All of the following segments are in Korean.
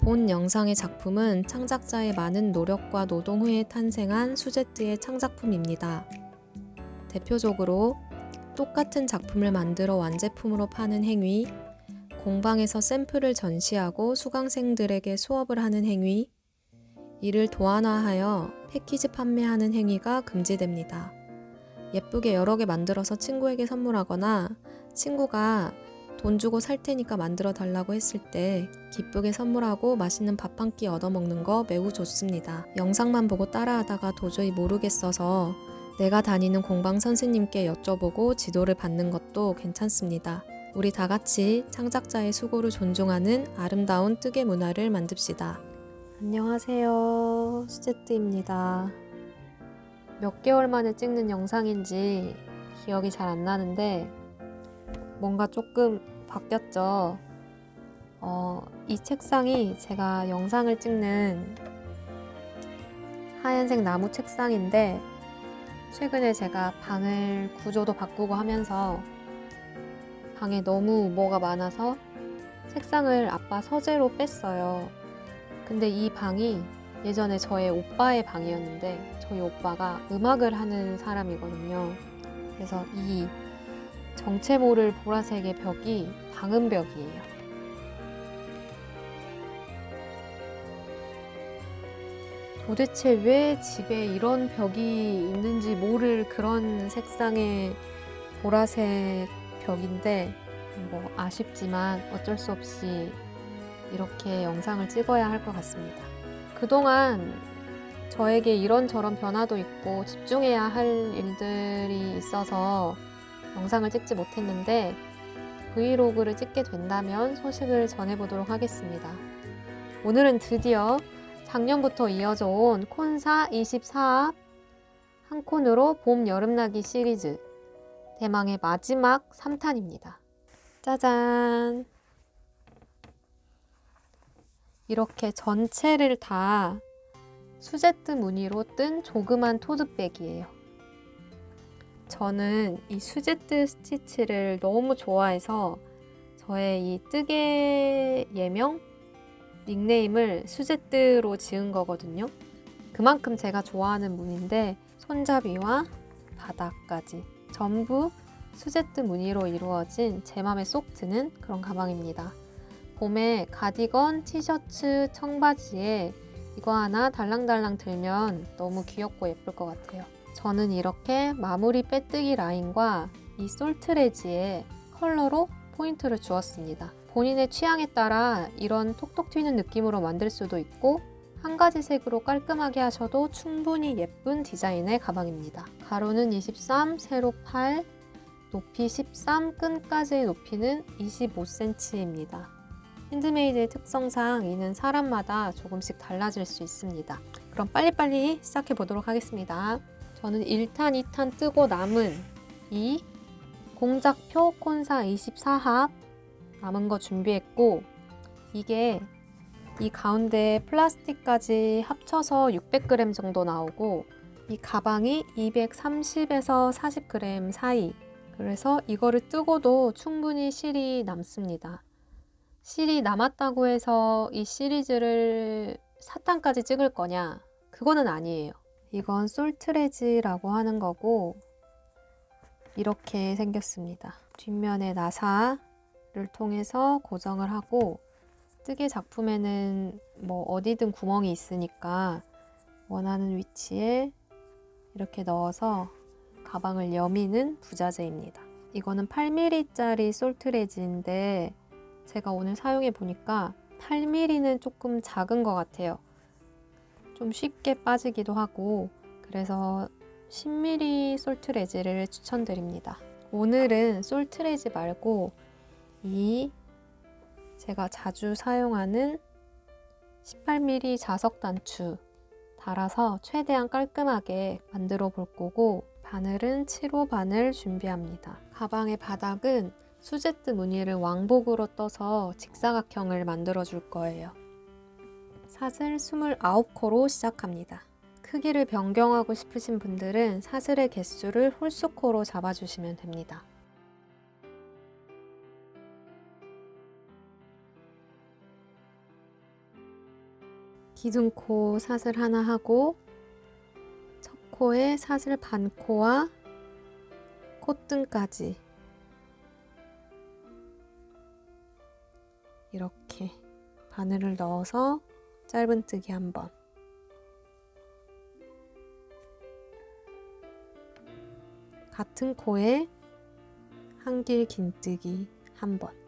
본 영상의 작품은 창작자의 많은 노력과 노동 후에 탄생한 수제뜨의 창작품입니다. 대표적으로 똑같은 작품을 만들어 완제품으로 파는 행위, 공방에서 샘플을 전시하고 수강생들에게 수업을 하는 행위, 이를 도안화하여 패키지 판매하는 행위가 금지됩니다. 예쁘게 여러 개 만들어서 친구에게 선물하거나 친구가 돈 주고 살 테니까 만들어 달라고 했을 때 기쁘게 선물하고 맛있는 밥 한 끼 얻어먹는 거 매우 좋습니다. 영상만 보고 따라하다가 도저히 모르겠어서 내가 다니는 공방 선생님께 여쭤보고 지도를 받는 것도 괜찮습니다. 우리 다 같이 창작자의 수고를 존중하는 아름다운 뜨개 문화를 만듭시다. 안녕하세요. 수제뜨입니다. 몇 개월 만에 찍는 영상인지 기억이 잘 안 나는데 뭔가 조금 바뀌었죠. 이 책상이 제가 영상을 찍는 하얀색 나무 책상인데 최근에 제가 방을 구조도 바꾸고 하면서 방에 너무 뭐가 많아서 책상을 아빠 서재로 뺐어요. 근데 이 방이 예전에 저의 오빠의 방이었는데 저희 오빠가 음악을 하는 사람이거든요. 그래서 이 정체 모를 보라색의 벽이 방음벽이에요. 도대체 왜 집에 이런 벽이 있는지 모를 그런 색상의 보라색 벽인데 뭐 아쉽지만 어쩔 수 없이 이렇게 영상을 찍어야 할 것 같습니다. 그동안 저에게 이런저런 변화도 있고 집중해야 할 일들이 있어서 영상을 찍지 못했는데 브이로그를 찍게 된다면 소식을 전해보도록 하겠습니다. 오늘은 드디어 작년부터 이어져 온 콘사 24합 한 콘으로 봄 여름나기 시리즈 대망의 마지막 3탄입니다. 짜잔! 이렇게 전체를 다 수제뜨 무늬로 뜬 조그만 토드백이에요. 저는 이 수제뜨 스티치를 너무 좋아해서 저의 이 뜨개 예명 닉네임을 수제뜨로 지은 거거든요. 그만큼 제가 좋아하는 무늬인데 손잡이와 바닥까지 전부 수제뜨 무늬로 이루어진 제 맘에 쏙 드는 그런 가방입니다. 봄에 가디건, 티셔츠, 청바지에 이거 하나 달랑달랑 들면 너무 귀엽고 예쁠 것 같아요. 저는 이렇게 마무리 빼뜨기 라인과 이 솔트레지에 컬러로 포인트를 주었습니다. 본인의 취향에 따라 이런 톡톡 튀는 느낌으로 만들 수도 있고 한 가지 색으로 깔끔하게 하셔도 충분히 예쁜 디자인의 가방입니다. 가로는 23, 세로 8, 높이 13, 끈까지의 높이는 25cm입니다. 핸드메이드의 특성상 이는 사람마다 조금씩 달라질 수 있습니다. 그럼 빨리빨리 시작해 보도록 하겠습니다. 저는 1탄, 2탄 뜨고 남은 이 공작표 콘사 24합 남은 거 준비했고 이게 이 가운데 플라스틱까지 합쳐서 600g 정도 나오고 이 가방이 230에서 40g 사이 그래서 이거를 뜨고도 충분히 실이 남습니다. 실이 남았다고 해서 이 시리즈를 4탄까지 찍을 거냐? 그거는 아니에요. 이건 솔트레지라고 하는 거고 이렇게 생겼습니다. 뒷면에 나사를 통해서 고정을 하고 뜨개 작품에는 뭐 어디든 구멍이 있으니까 원하는 위치에 이렇게 넣어서 가방을 여미는 부자재입니다. 이거는 8mm짜리 솔트레지인데 제가 오늘 사용해 보니까 8mm는 조금 작은 것 같아요. 좀 쉽게 빠지기도 하고 그래서 10mm 솔트레지를 추천드립니다. 오늘은 솔트레지 말고 이 제가 자주 사용하는 18mm 자석 단추 달아서 최대한 깔끔하게 만들어 볼 거고 바늘은 7호 바늘 준비합니다. 가방의 바닥은 수제뜨 무늬를 왕복으로 떠서 직사각형을 만들어 줄 거예요. 사슬 29코로 시작합니다. 크기를 변경하고 싶으신 분들은 사슬의 개수를 홀수코로 잡아주시면 됩니다. 기둥코 사슬 하나 하고 첫 코에 사슬 반코와 콧등까지 이렇게 바늘을 넣어서 짧은뜨기 한번, 같은 코에 한길 긴뜨기 한번,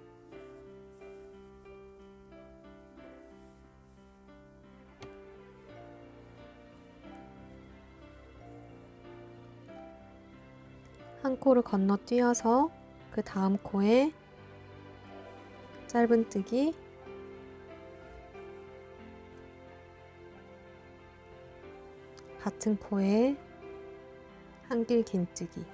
한 코를 건너뛰어서 그 다음 코에 짧은뜨기, 같은 코에 한길 긴뜨기,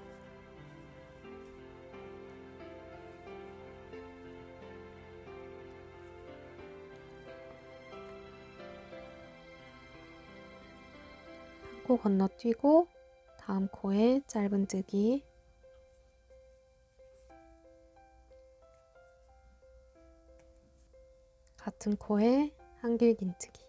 한 코 건너뛰고 다음 코에 짧은뜨기, 같은 코에 한길 긴뜨기.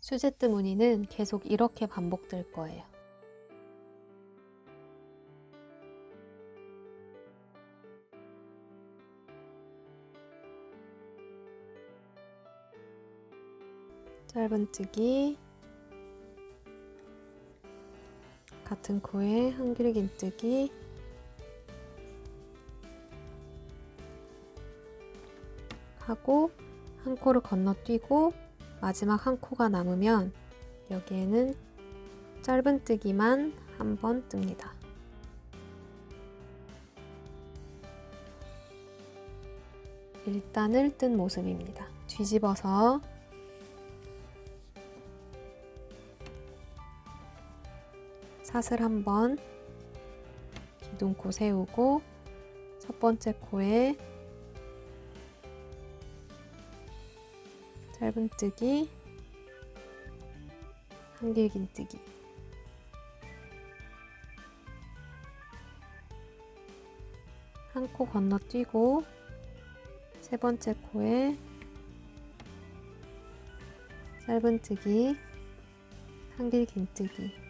수제뜨 무늬는 계속 이렇게 반복될 거예요. 짧은뜨기, 같은 코에 한길 긴뜨기, 하고 한 코를 건너뛰고 마지막 한 코가 남으면 여기에는 짧은뜨기만 한 번 뜹니다. 일단을 뜬 모습입니다. 뒤집어서 사슬 한번, 기둥코 세우고 첫 번째 코에 짧은뜨기, 한길 긴뜨기, 한 코 건너뛰고 세 번째 코에 짧은뜨기, 한길 긴뜨기,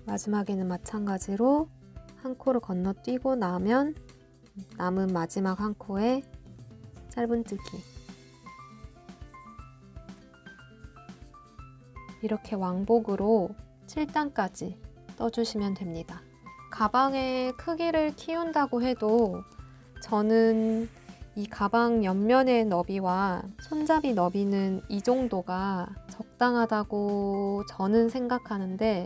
마지막에는 마찬가지로 한 코를 건너뛰고 나면 남은 마지막 한 코에 짧은뜨기. 이렇게 왕복으로 7단까지 떠주시면 됩니다. 가방의 크기를 키운다고 해도 저는 이 가방 옆면의 너비와 손잡이 너비는 이 정도가 적당하다고 저는 생각하는데,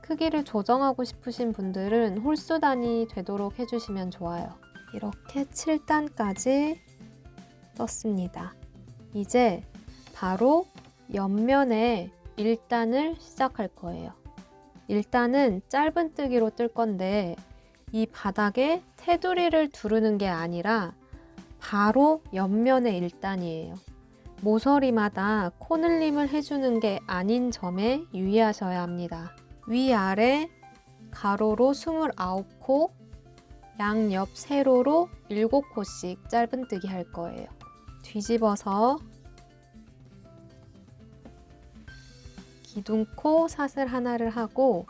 크기를 조정하고 싶으신 분들은 홀수 단위 되도록 해주시면 좋아요. 이렇게 7단까지 떴습니다. 이제 바로 옆면에 1단을 시작할 거예요. 1단은 짧은뜨기로 뜰 건데 이 바닥에 테두리를 두르는 게 아니라 바로 옆면에 1단이에요. 모서리마다 코늘림을 해주는 게 아닌 점에 유의하셔야 합니다. 위아래 가로로 29코, 양옆 세로로 7코씩 짧은뜨기 할 거예요. 뒤집어서 기둥코 사슬 하나를 하고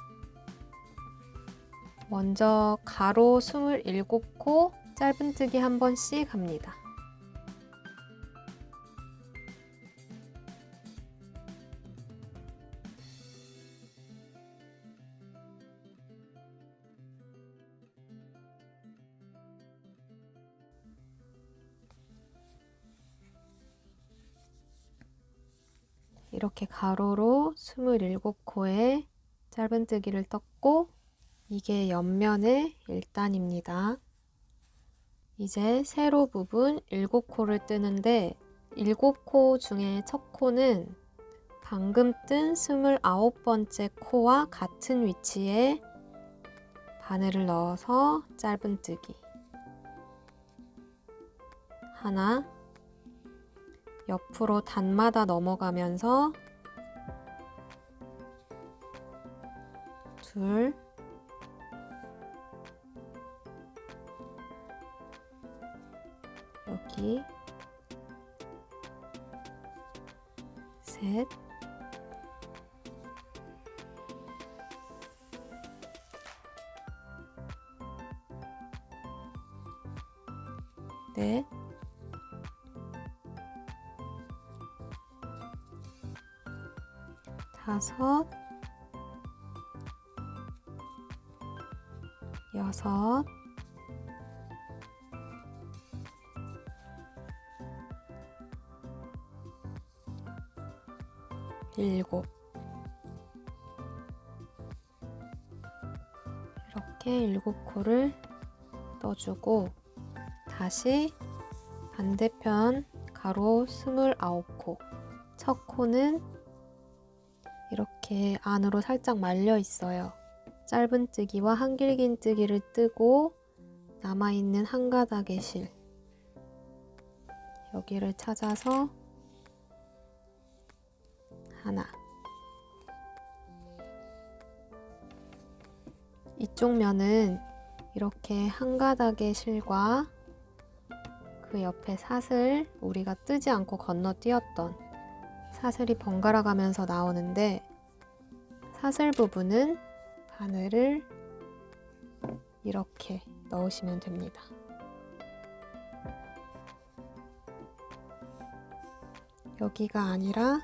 먼저 가로 27코 짧은뜨기 한 번씩 합니다. 이렇게 가로로 27코에 짧은뜨기를 떴고, 이게 옆면의 1단입니다. 이제 세로 부분 7코를 뜨는데 7코 중에 첫 코는 방금 뜬 29번째 코와 같은 위치에 바늘을 넣어서 짧은뜨기 하나, 옆으로 단마다 넘어가면서 둘, 여기 셋, 넷, 다섯, 여섯, 일곱. 이렇게 7코를 떠주고 다시 반대편 가로 29코. 첫 코는 이렇게 안으로 살짝 말려 있어요. 짧은뜨기와 한길긴뜨기를 뜨고 남아있는 한 가닥의 실 여기를 찾아서 하나, 이쪽 면은 이렇게 한 가닥의 실과 그 옆에 사슬, 우리가 뜨지 않고 건너뛰었던 사슬이 번갈아 가면서 나오는데 사슬 부분은 바늘을 이렇게 넣으시면 됩니다. 여기가 아니라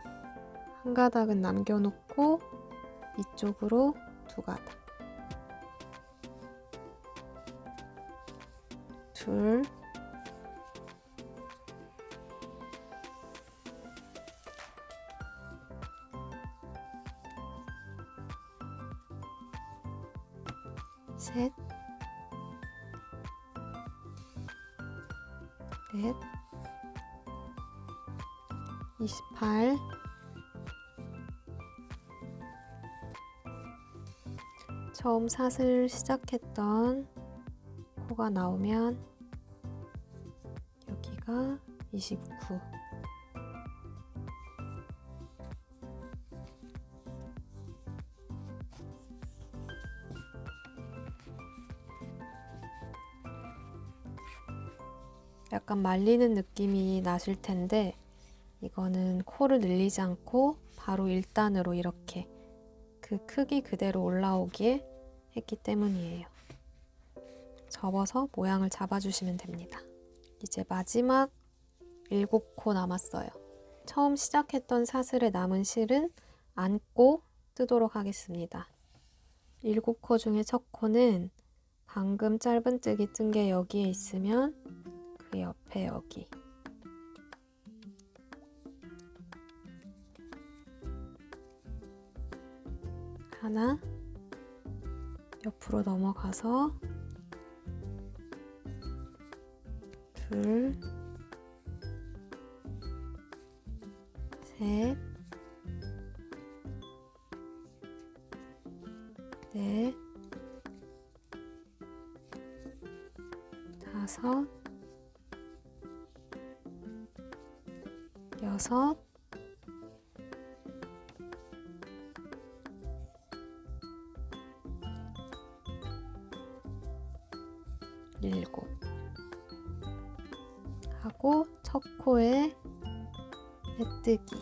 한 가닥은 남겨놓고 이쪽으로 두 가닥, 둘, 셋, 넷, 28, 처음 사슬 시작했던 코가 나오면 여기가 29, 약간 말리는 느낌이 나실 텐데 이거는 코를 늘리지 않고 바로 1단으로 이렇게 그 크기 그대로 올라오기에 했기 때문이에요. 접어서 모양을 잡아주시면 됩니다. 이제 마지막 7코 남았어요. 처음 시작했던 사슬에 남은 실은 안고 뜨도록 하겠습니다. 7코 중에 첫 코는 방금 짧은뜨기 뜬 게 여기에 있으면 그 옆에 여기 하나, 옆으로 넘어가서 둘, 셋, 넷, 다섯, 여섯, 일곱 하고 첫 코에 메뜨기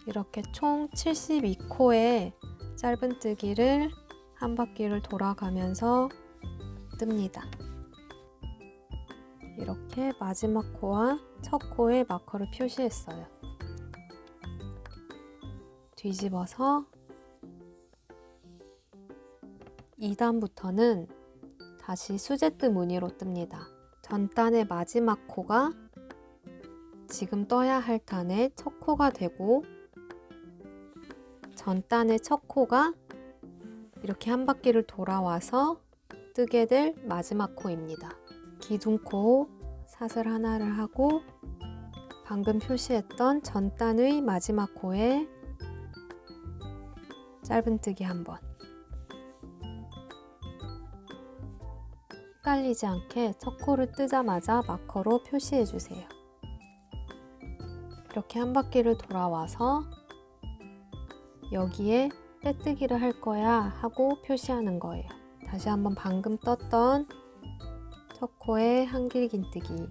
이렇게 총 72코의 짧은뜨기를 한 바퀴를 돌아가면서 뜹니다. 이렇게 마지막 코와 첫 코에 마커를 표시했어요. 뒤집어서 2단부터는 다시 수제뜨 무늬로 뜹니다. 전단의 마지막 코가 지금 떠야 할 단의 첫 코가 되고 전단의 첫 코가 이렇게 한 바퀴를 돌아와서 뜨게 될 마지막 코입니다. 기둥코 사슬 하나를 하고 방금 표시했던 전단의 마지막 코에 짧은뜨기 한 번. 헷갈리지 않게 첫 코를 뜨자마자 마커로 표시해 주세요. 이렇게 한 바퀴를 돌아와서 여기에 빼뜨기를 할 거야 하고 표시하는 거예요. 다시 한번 방금 떴던 첫 코에 한길긴뜨기,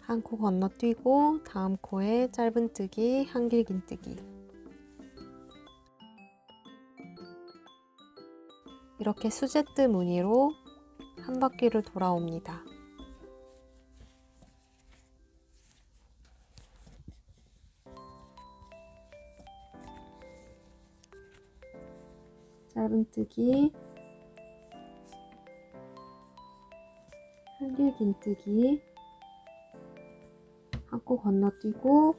한 코 건너뛰고 다음 코에 짧은뜨기, 한길긴뜨기. 이렇게 수제뜨 무늬로 한 바퀴를 돌아옵니다. 짧은뜨기, 한길긴뜨기, 한 코 건너뛰고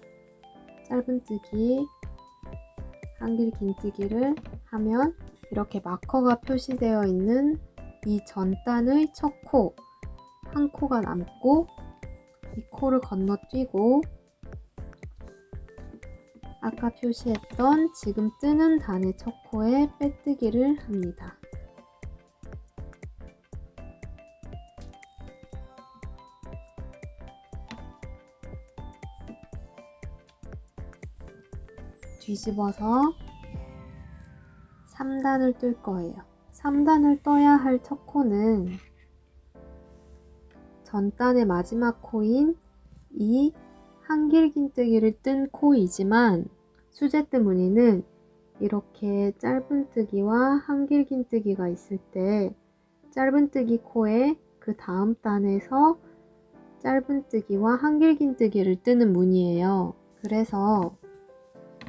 짧은뜨기, 한길긴뜨기를 하면 이렇게 마커가 표시되어 있는 이 전단의 첫 코, 한 코가 남고 이 코를 건너뛰고 아까 표시했던 지금 뜨는 단의 첫 코에 빼뜨기를 합니다. 뒤집어서 3단을 뜰 거예요. 3단을 떠야 할 첫 코는 전단의 마지막 코인 이 한길긴뜨기를 뜬 코이지만 수제뜨 무늬는 이렇게 짧은뜨기와 한길긴뜨기가 있을 때 짧은뜨기 코에 그 다음 단에서 짧은뜨기와 한길긴뜨기를 뜨는 무늬예요. 그래서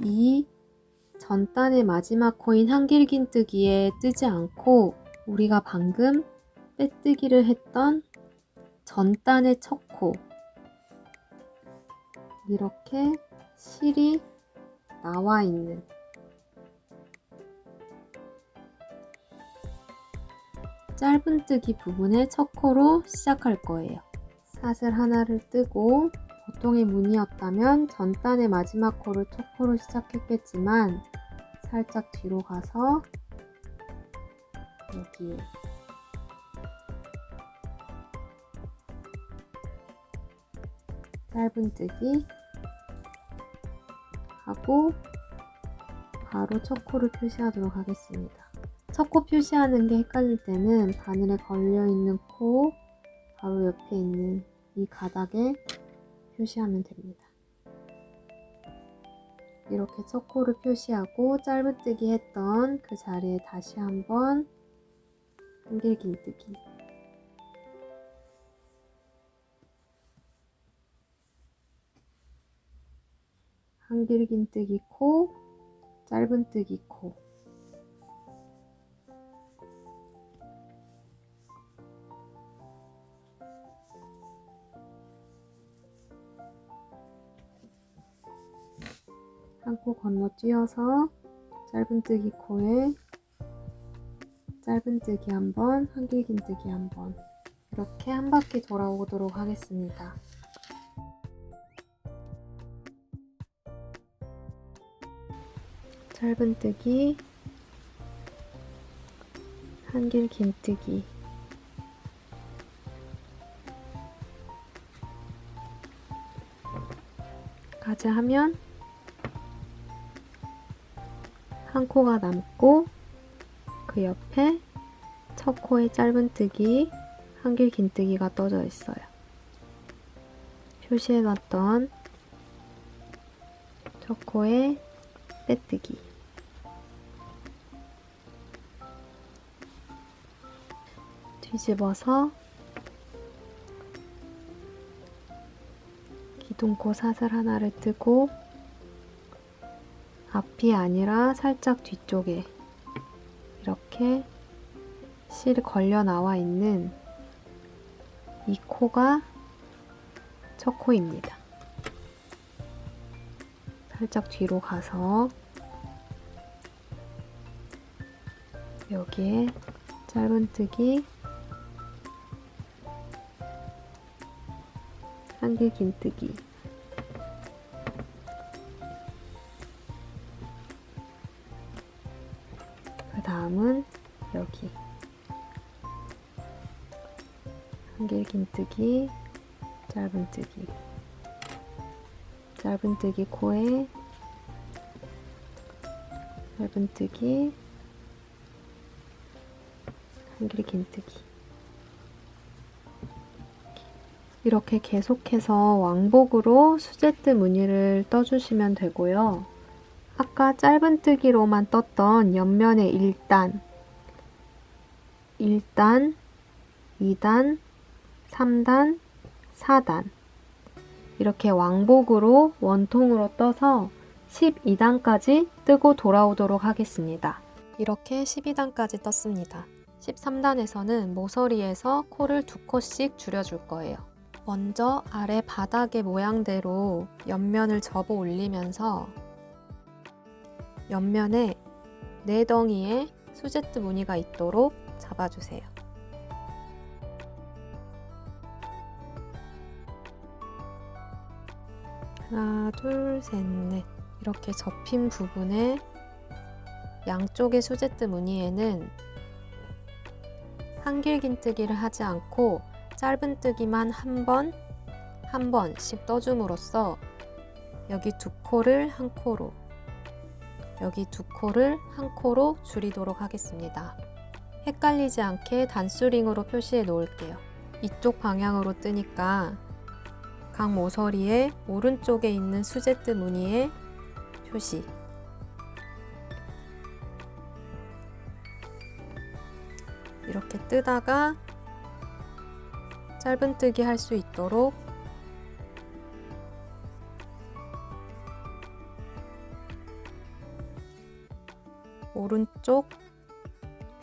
이 전단의 마지막 코인 한길긴뜨기에 뜨지 않고 우리가 방금 빼뜨기를 했던 전단의 첫 코, 이렇게 실이 나와 있는 짧은뜨기 부분의 첫 코로 시작할 거예요. 사슬 하나를 뜨고 보통의 무늬였다면 전단의 마지막 코를 첫 코로 시작했겠지만 살짝 뒤로 가서 여기에 짧은뜨기 하고 바로 첫 코를 표시하도록 하겠습니다. 첫 코 표시하는 게 헷갈릴 때는 바늘에 걸려있는 코 바로 옆에 있는 이 가닥에 표시하면 됩니다. 이렇게 첫 코를 표시하고 짧은뜨기 했던 그 자리에 다시 한번 한길긴뜨기, 한길긴뜨기 코, 짧은뜨기 코, 한 코 건너뛰어서 짧은뜨기 코에 짧은뜨기 한 번, 한길긴뜨기 한 번, 이렇게 한 바퀴 돌아오도록 하겠습니다. 짧은뜨기, 한길긴뜨기, 까지 하면 한 코가 남고 그 옆에 첫 코에 짧은뜨기, 한길긴뜨기가 떠져 있어요. 표시해놨던 첫 코에 빼뜨기, 뒤집어서 기둥코 사슬 하나를 뜨고 앞이 아니라 살짝 뒤쪽에 이렇게 실이 걸려 나와 있는 이 코가 첫 코입니다. 살짝 뒤로 가서 여기에 짧은뜨기, 한길 긴뜨기. 그 다음은 여기 한길 긴뜨기, 짧은뜨기, 짧은뜨기 코에 짧은뜨기, 한길 긴뜨기. 이렇게 계속해서 왕복으로 수제트 무늬를 떠주시면 되고요. 아까 짧은뜨기로만 떴던 옆면의 1단, 1단, 2단, 3단, 4단 이렇게 왕복으로 원통으로 떠서 12단까지 뜨고 돌아오도록 하겠습니다. 이렇게 12단까지 떴습니다. 13단에서는 모서리에서 코를 2코씩 줄여줄 거예요. 먼저 아래 바닥의 모양대로 옆면을 접어 올리면서 옆면에 4덩이의 수제트 무늬가 있도록 잡아주세요. 하나, 둘, 셋, 넷 이렇게 접힌 부분에 양쪽의 수제트 무늬에는 한길 긴뜨기를 하지 않고 짧은뜨기만 한 번씩 떠줌으로써 여기 2코를 한 코로, 여기 2코를 한 코로 줄이도록 하겠습니다. 헷갈리지 않게 단수링으로 표시해 놓을게요. 이쪽 방향으로 뜨니까 각 모서리의 오른쪽에 있는 수제트 무늬의 표시, 이렇게 뜨다가 짧은뜨기 할 수 있도록 오른쪽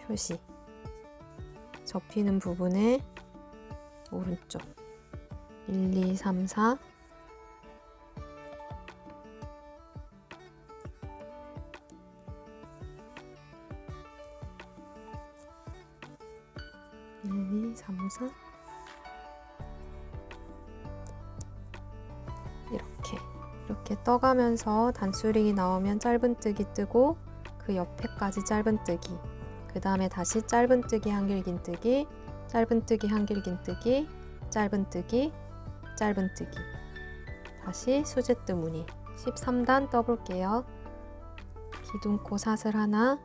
표시, 접히는 부분에 오른쪽 1, 2, 3, 4 1, 2, 3, 4 이렇게 떠가면서 단수링이 나오면 짧은뜨기 뜨고 그 옆에까지 짧은뜨기, 그 다음에 다시 짧은뜨기 한길 긴뜨기, 짧은뜨기 한길 긴뜨기, 짧은뜨기, 짧은뜨기, 다시 수제트 무늬. 13단 떠볼게요. 기둥코 사슬 하나,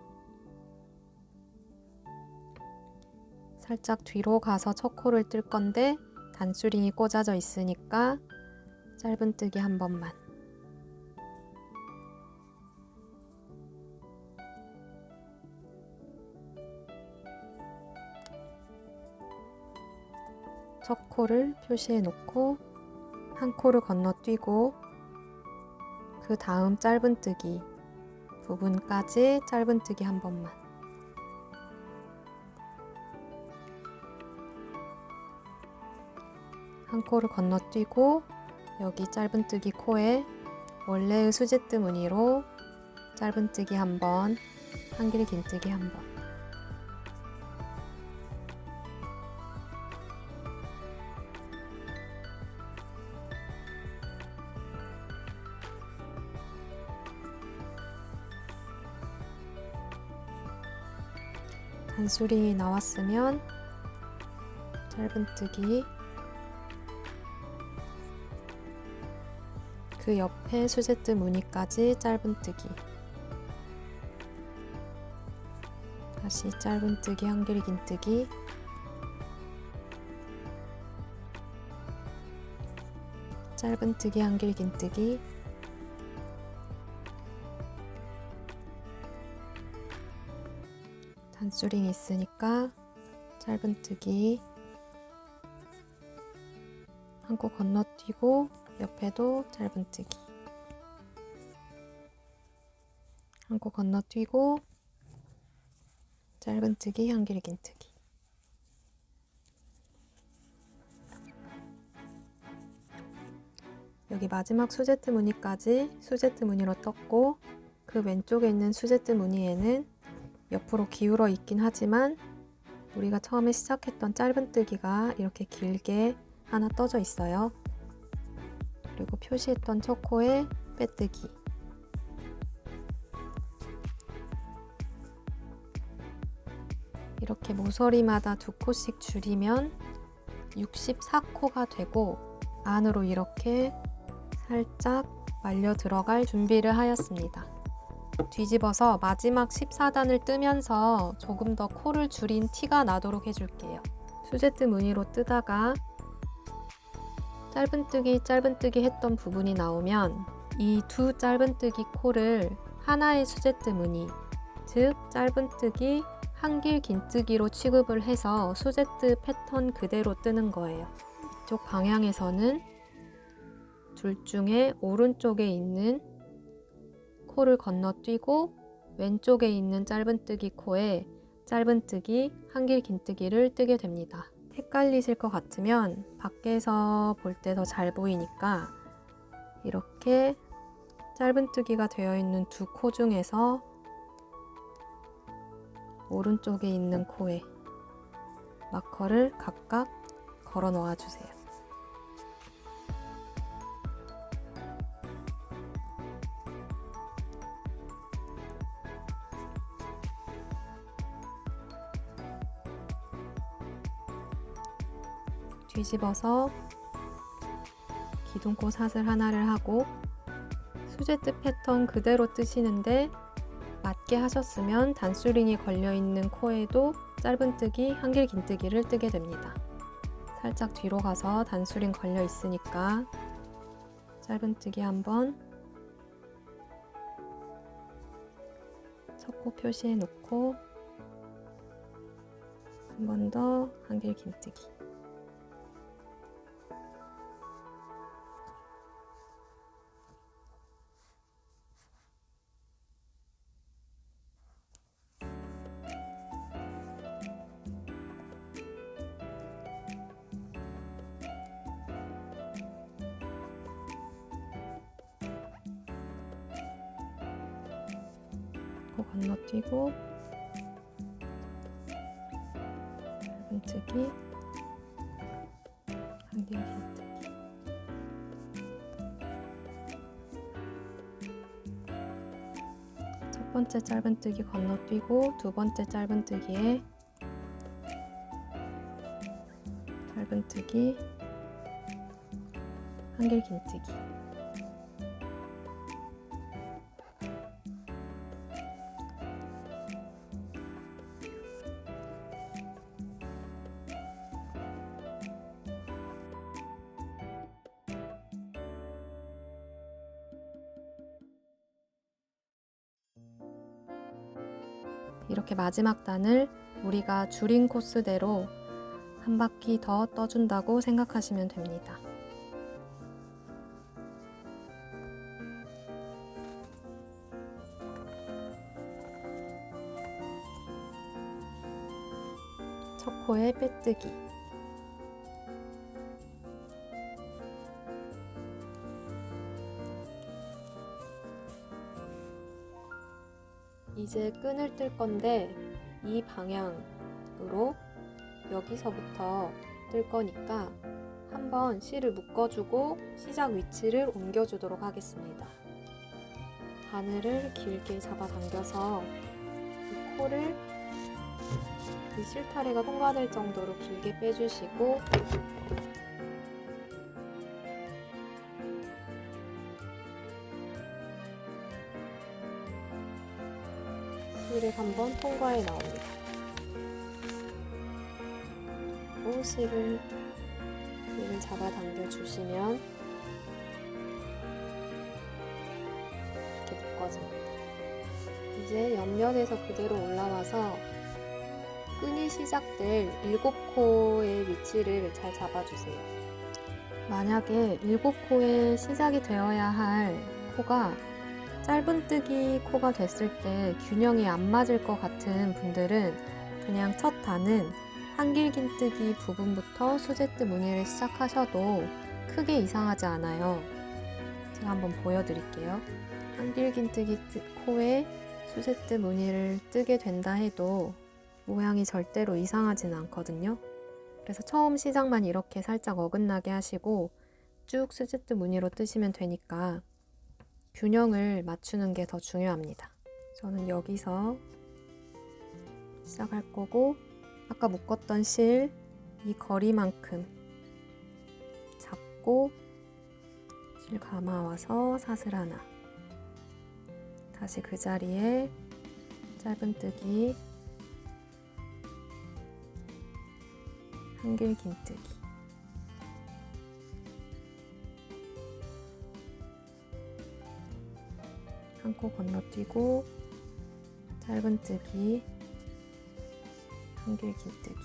살짝 뒤로 가서 첫 코를 뜰 건데 단수링이 꽂아져 있으니까 짧은뜨기 한 번만, 첫 코를 표시해 놓고 한 코를 건너뛰고 그 다음 짧은뜨기 부분까지 짧은뜨기 한 번만, 한 코를 건너뛰고 여기 짧은뜨기 코에 원래의 수제트 무늬로 짧은뜨기 한 번, 한길 긴뜨기 한 번. 단수링이 나왔으면 짧은뜨기, 그 옆에 수제트 무늬까지 짧은뜨기, 다시 짧은뜨기 한길 긴뜨기, 짧은뜨기 한길 긴뜨기, 단수링이 있으니까 짧은뜨기, 한 코 건너뛰고 옆에도 짧은뜨기, 한 코 건너뛰고 짧은뜨기 한길 긴뜨기. 여기 마지막 수제트 무늬까지 수제트 무늬로 떴고 그 왼쪽에 있는 수제트 무늬에는 옆으로 기울어 있긴 하지만 우리가 처음에 시작했던 짧은뜨기가 이렇게 길게 하나 떠져 있어요. 그리고 표시했던 첫 코에 빼뜨기. 이렇게 모서리마다 2코씩 줄이면 64코가 되고 안으로 이렇게 살짝 말려 들어갈 준비를 하였습니다. 뒤집어서 마지막 14단을 뜨면서 조금 더 코를 줄인 티가 나도록 해줄게요. 수제뜨 무늬로 뜨다가 짧은뜨기 했던 부분이 나오면 이 두 짧은뜨기 코를 하나의 수제뜨 무늬, 즉 짧은뜨기 한길 긴뜨기로 취급을 해서 수제뜨 패턴 그대로 뜨는 거예요. 이쪽 방향에서는 둘 중에 오른쪽에 있는 코를 건너뛰고 왼쪽에 있는 짧은뜨기 코에 짧은뜨기 한길 긴뜨기를 뜨게 됩니다. 헷갈리실 것 같으면 밖에서 볼 때 더 잘 보이니까 이렇게 짧은뜨기가 되어 있는 두 코 중에서 오른쪽에 있는 코에 마커를 각각 걸어 놓아 주세요. 뒤집어서 기둥코 사슬 하나를 하고 수제뜨 패턴 그대로 뜨시는데 맞게 하셨으면 단수링이 걸려있는 코에도 짧은뜨기, 한길 긴뜨기를 뜨게 됩니다. 살짝 뒤로 가서 단수링 걸려 있으니까 짧은뜨기 한번 첫 코 표시해 놓고 한 번 더 한길 긴뜨기. 코 건너뛰고 짧은뜨기, 한길 긴뜨기. 첫 번째 짧은뜨기 건너뛰고 두 번째 짧은뜨기에 짧은뜨기, 한길 긴뜨기. 이렇게 마지막 단을 우리가 줄인 코스대로 한 바퀴 더 떠준다고 생각하시면 됩니다. 첫 코에 빼뜨기. 이제 끈을 뜰 건데 이 방향으로 여기서부터 뜰 거니까 한번 실을 묶어주고 시작 위치를 옮겨주도록 하겠습니다. 바늘을 길게 잡아당겨서 이 코를 이 실타래가 통과될 정도로 길게 빼주시고 실을 한번 통과해 나옵니다. 실을 잡아당겨 주시면 이렇게 묶어집니다. 이제 옆면에서 그대로 올라와서 끈이 시작될 7코의 위치를 잘 잡아주세요. 만약에 7코에 시작이 되어야 할 코가 짧은뜨기 코가 됐을 때 균형이 안 맞을 것 같은 분들은 그냥 첫 단은 한길 긴뜨기 부분부터 수제뜨 무늬를 시작하셔도 크게 이상하지 않아요. 제가 한번 보여드릴게요. 한길 긴뜨기 코에 수제뜨 무늬를 뜨게 된다 해도 모양이 절대로 이상하지는 않거든요. 그래서 처음 시작만 이렇게 살짝 어긋나게 하시고 쭉 스지트 무늬로 뜨시면 되니까 균형을 맞추는 게 더 중요합니다. 저는 여기서 시작할 거고 아까 묶었던 실 이 거리만큼 잡고 실 감아와서 사슬 하나, 다시 그 자리에 짧은뜨기, 한길 긴뜨기, 한 코 건너뛰고 짧은뜨기, 한길 긴뜨기,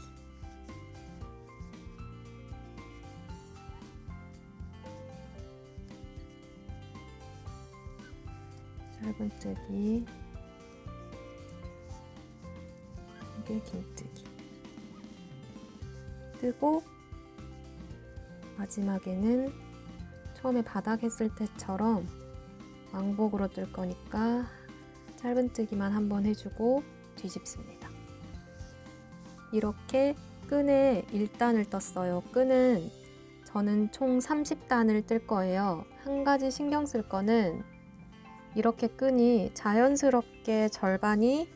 짧은뜨기, 한길 긴뜨기 뜨고 마지막에는 처음에 바닥 했을 때처럼 왕복으로 뜰 거니까 짧은뜨기만 한번 해주고 뒤집습니다. 이렇게 끈에 1단을 떴어요. 끈은 저는 총 30단을 뜰 거예요. 한 가지 신경 쓸 거는 이렇게 끈이 자연스럽게 절반이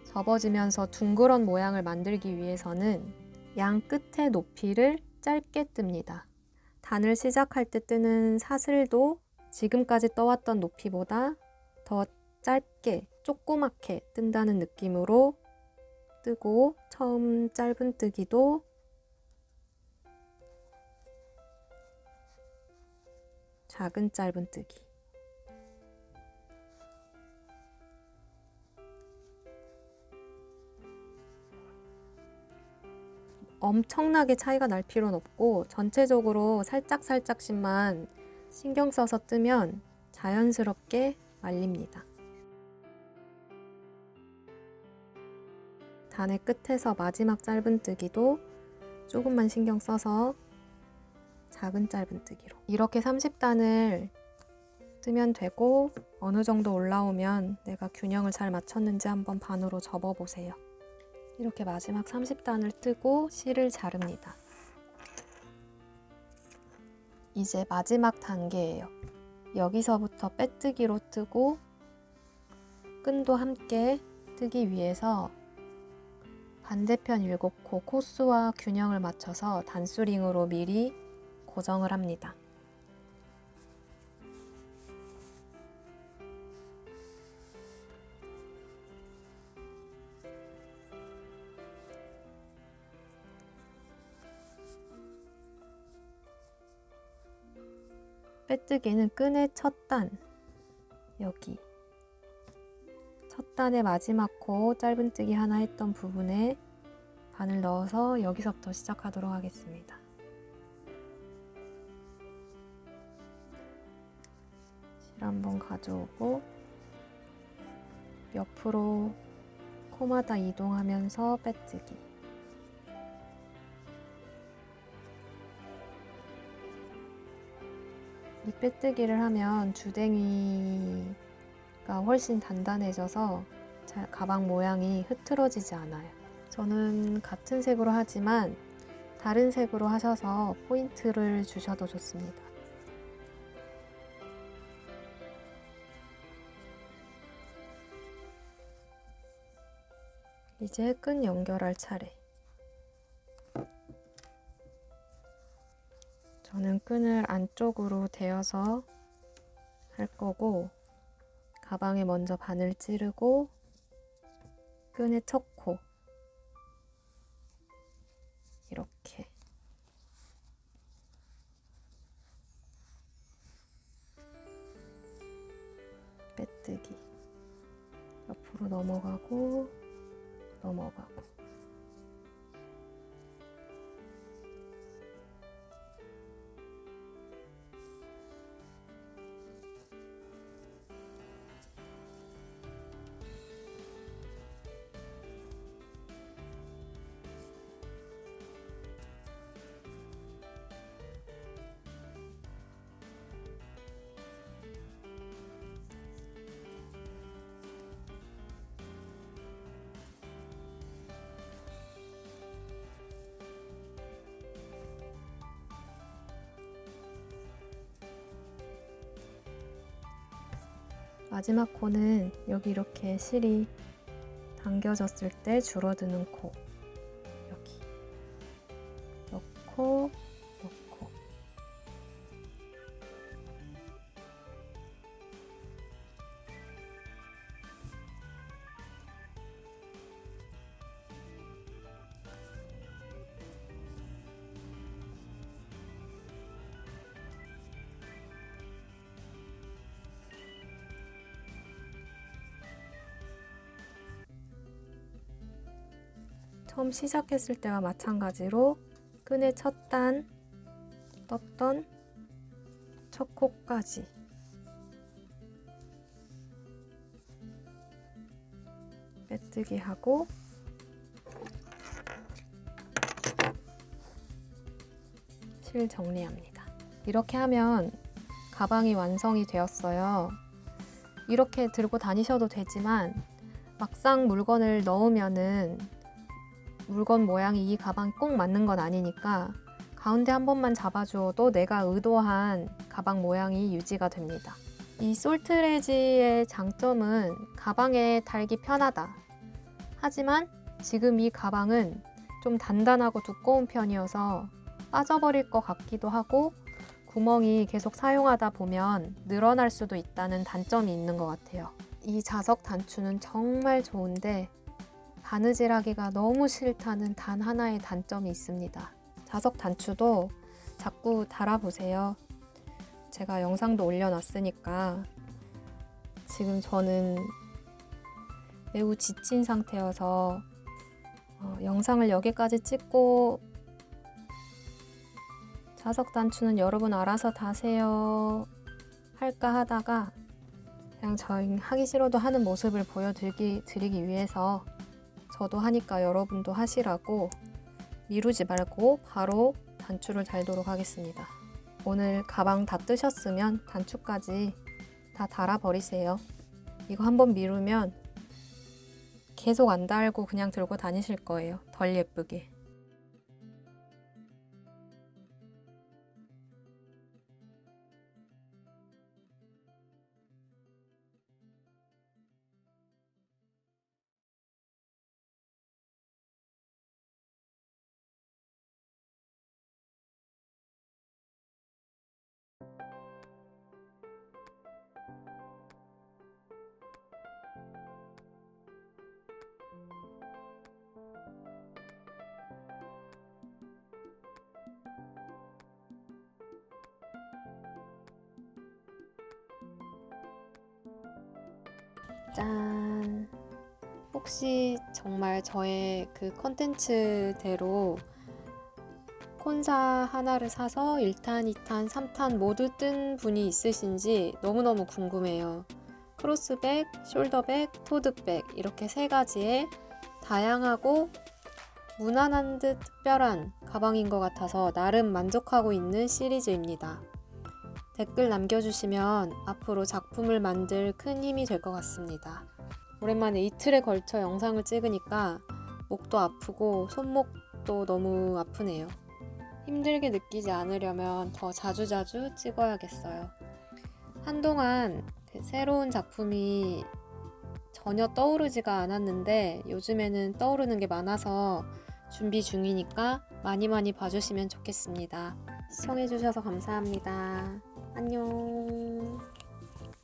접어지면서 둥그런 모양을 만들기 위해서는 양 끝의 높이를 짧게 뜹니다. 단을 시작할 때 뜨는 사슬도 지금까지 떠왔던 높이보다 더 짧게, 조그맣게 뜬다는 느낌으로 뜨고 처음 짧은뜨기도 작은 짧은뜨기, 엄청나게 차이가 날 필요는 없고 전체적으로 살짝씩만 신경 써서 뜨면 자연스럽게 말립니다. 단의 끝에서 마지막 짧은뜨기도 조금만 신경 써서 작은 짧은뜨기로 이렇게 30단을 뜨면 되고 어느 정도 올라오면 내가 균형을 잘 맞췄는지 한번 반으로 접어보세요. 이렇게 마지막 30단을 뜨고 실을 자릅니다. 이제 마지막 단계예요. 여기서부터 빼뜨기로 뜨고 끈도 함께 뜨기 위해서 반대편 7코 코수와 균형을 맞춰서 단수링으로 미리 고정을 합니다. 빼뜨기는 끈의 첫 단, 여기 첫 단의 마지막 코 짧은뜨기 하나 했던 부분에 바늘 넣어서 여기서부터 시작하도록 하겠습니다. 실 한번 가져오고 옆으로 코마다 이동하면서 빼뜨기, 이 빼뜨기를 하면 주댕이가 훨씬 단단해져서 가방 모양이 흐트러지지 않아요. 저는 같은 색으로 하지만 다른 색으로 하셔서 포인트를 주셔도 좋습니다. 이제 끈 연결할 차례. 저는 끈을 안쪽으로 대어서 할 거고 가방에 먼저 바늘 찌르고 끈의 첫 코 이렇게 빼뜨기 옆으로 넘어가고 마지막 코는 여기 이렇게 실이 당겨졌을 때 줄어드는 코, 여기 넣고 넣고. 처음 시작했을 때와 마찬가지로 끈의 첫 단 떴던 첫 코까지 빼뜨기 하고 실 정리합니다. 이렇게 하면 가방이 완성이 되었어요. 이렇게 들고 다니셔도 되지만 막상 물건을 넣으면은 물건 모양이 이 가방에 꼭 맞는 건 아니니까 가운데 한 번만 잡아주어도 내가 의도한 가방 모양이 유지가 됩니다. 이 솔트레지의 장점은 가방에 달기 편하다. 하지만 지금 이 가방은 좀 단단하고 두꺼운 편이어서 빠져버릴 것 같기도 하고 구멍이 계속 사용하다 보면 늘어날 수도 있다는 단점이 있는 것 같아요. 이 자석 단추는 정말 좋은데 바느질하기가 너무 싫다는 단 하나의 단점이 있습니다. 자석 단추도 자꾸 달아보세요. 제가 영상도 올려놨으니까 지금 저는 매우 지친 상태여서 영상을 여기까지 찍고 자석 단추는 여러분 알아서 다세요 할까 하다가 그냥 저희 하기 싫어도 하는 모습을 보여드리기 위해서 저도 하니까 여러분도 하시라고 미루지 말고 바로 단추를 달도록 하겠습니다. 오늘 가방 다 뜨셨으면 단추까지 다 달아버리세요. 이거 한번 미루면 계속 안 달고 그냥 들고 다니실 거예요. 덜 예쁘게. 짠! 혹시 정말 저의 그 컨텐츠대로 콘사 하나를 사서 1탄, 2탄, 3탄 모두 뜬 분이 있으신지 너무너무 궁금해요. 크로스백, 숄더백, 토드백 이렇게 세 가지의 다양하고 무난한 듯 특별한 가방인 것 같아서 나름 만족하고 있는 시리즈입니다. 댓글 남겨주시면 앞으로 작품을 만들 큰 힘이 될 것 같습니다. 오랜만에 이틀에 걸쳐 영상을 찍으니까 목도 아프고 손목도 너무 아프네요. 힘들게 느끼지 않으려면 더 자주자주 찍어야겠어요. 한동안 새로운 작품이 전혀 떠오르지가 않았는데 요즘에는 떠오르는 게 많아서 준비 중이니까 많이 봐주시면 좋겠습니다. 시청해주셔서 감사합니다. 안녕.